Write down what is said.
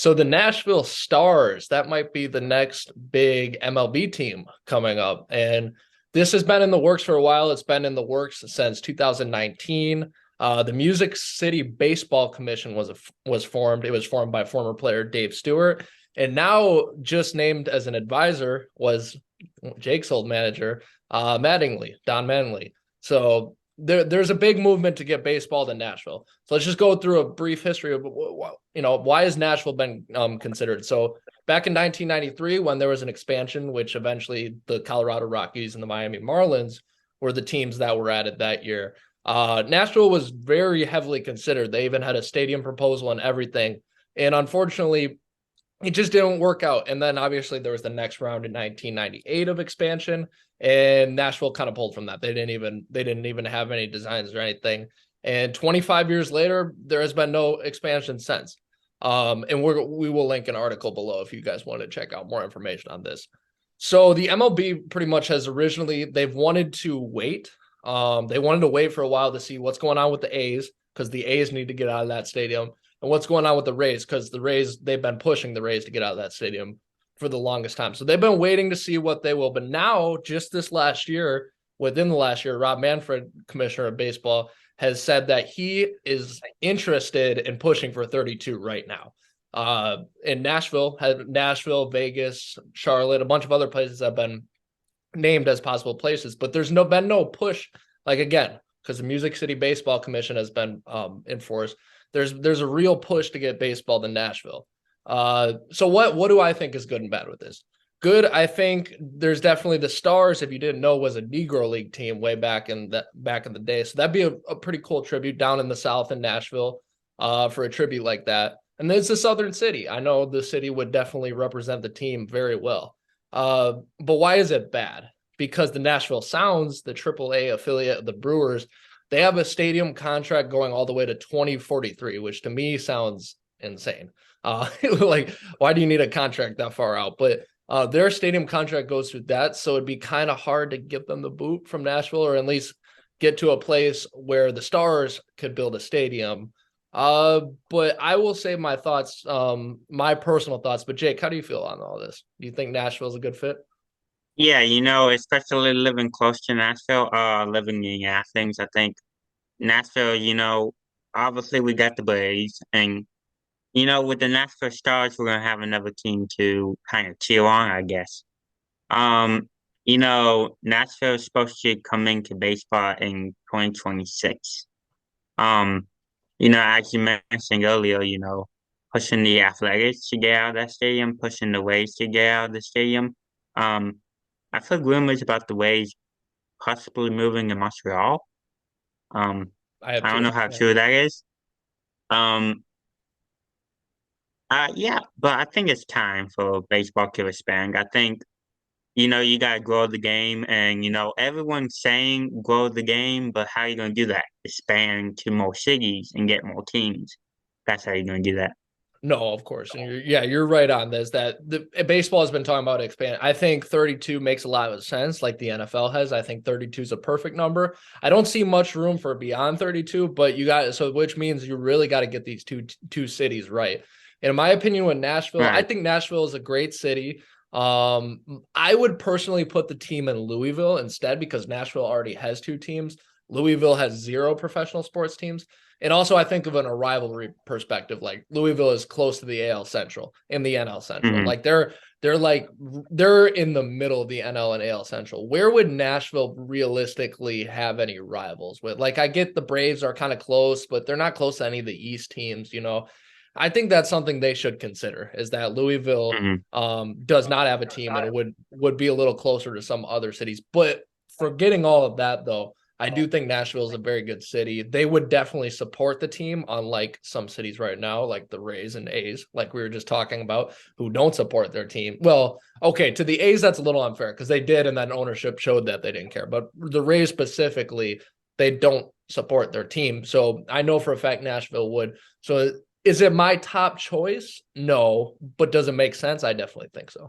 So the Nashville Stars, that might be the next big MLB team coming up. And this has been in the works for a while. It's been in the works since 2019. The Music City Baseball Commission was formed. It was formed by former player Dave Stewart. And now just named as an advisor was Jake's old manager, Don Mattingly. So there's a big movement to get baseball to Nashville. So let's just go through a brief history of why has Nashville been considered. So back in 1993, when there was an expansion, which eventually the Colorado Rockies and the Miami Marlins were the teams that were added that year. Nashville was very heavily considered. They even had a stadium proposal and everything. And unfortunately, it just didn't work out. And then obviously there was the next round in 1998 of expansion, and Nashville kind of pulled from that. They didn't even have any designs or anything. And 25 years later, there has been no expansion since. And we will link an article below if you guys want to check out more information on this. So the MLB pretty much has they've wanted to wait. They wanted to wait for a while to see what's going on with the A's, because the A's need to get out of that stadium. And what's going on with the Rays, because they've been pushing the Rays to get out of that stadium for the longest time. So they've been waiting to see what they will. But now, just within the last year, Rob Manfred, commissioner of baseball, has said that he is interested in pushing for 32 right now. In Nashville, Vegas, Charlotte, a bunch of other places have been named as possible places, but there's been no push. Like, again, because the Music City Baseball Commission has been enforced. There's a real push to get baseball to Nashville. So what do I think is good and bad with this? Good, I think there's definitely the Stars, if you didn't know, was a Negro League team way back in the day. So that'd be a pretty cool tribute down in the South in Nashville for a tribute like that. And then it's a Southern city. I know the city would definitely represent the team very well. But why is it bad? Because the Nashville Sounds, the AAA affiliate of the Brewers, they have a stadium contract going all the way to 2043, which to me sounds insane. Like, why do you need a contract that far out? But their stadium contract goes through that, so it'd be kind of hard to give them the boot from Nashville, or at least get to a place where the Stars could build a stadium. But I will say my thoughts, my personal thoughts. But Jake, how do you feel on all this? Do you think Nashville's a good fit? Yeah, especially living close to Nashville, living in Athens, I think Nashville, obviously we got the Braves, and with the Nashville Stars, we're gonna have another team to kind of cheer on, I guess. Um, Nashville is supposed to come into baseball in 2026. Um, as you mentioned earlier, pushing the Athletics to get out of that stadium, pushing the Rays to get out of the stadium. Um, I've heard rumors about the Rays possibly moving to Montreal. Um, I have I don't two. know how Yeah. true that is. Um, yeah, but I think it's time for baseball to expand. I think, you gotta grow the game, and everyone's saying grow the game, but how are you gonna do that? Expand to more cities and get more teams. That's how you're gonna do that. No, of course. And you're right on this, that the baseball has been talking about expand. I think 32 makes a lot of sense, like the NFL has. I think 32 is a perfect number. I don't see much room for beyond 32, but which means you really got to get these two cities right. And in my opinion, with Nashville, I Right. think Nashville is a great city. I would personally put the team in Louisville instead, because Nashville already has two teams. Louisville has zero professional sports teams. And also, I think of in a rivalry perspective, like Louisville is close to the AL Central and the NL Central. Hmm. Like they're in the middle of the NL and AL Central. Where would Nashville realistically have any rivals with? Like, I get the Braves are kind of close, but they're not close to any of the East teams. I think that's something they should consider, is that Louisville Hmm. does not have a team, and it would be a little closer to some other cities. But forgetting all of that, though, I do think Nashville is a very good city. They would definitely support the team, unlike some cities right now, like the Rays and A's, like we were just talking about, who don't support their team. Well, okay, to the A's, that's a little unfair because they did, and then ownership showed that they didn't care. But the Rays specifically, they don't support their team. So I know for a fact Nashville would. So is it my top choice? No. But does it make sense? I definitely think so.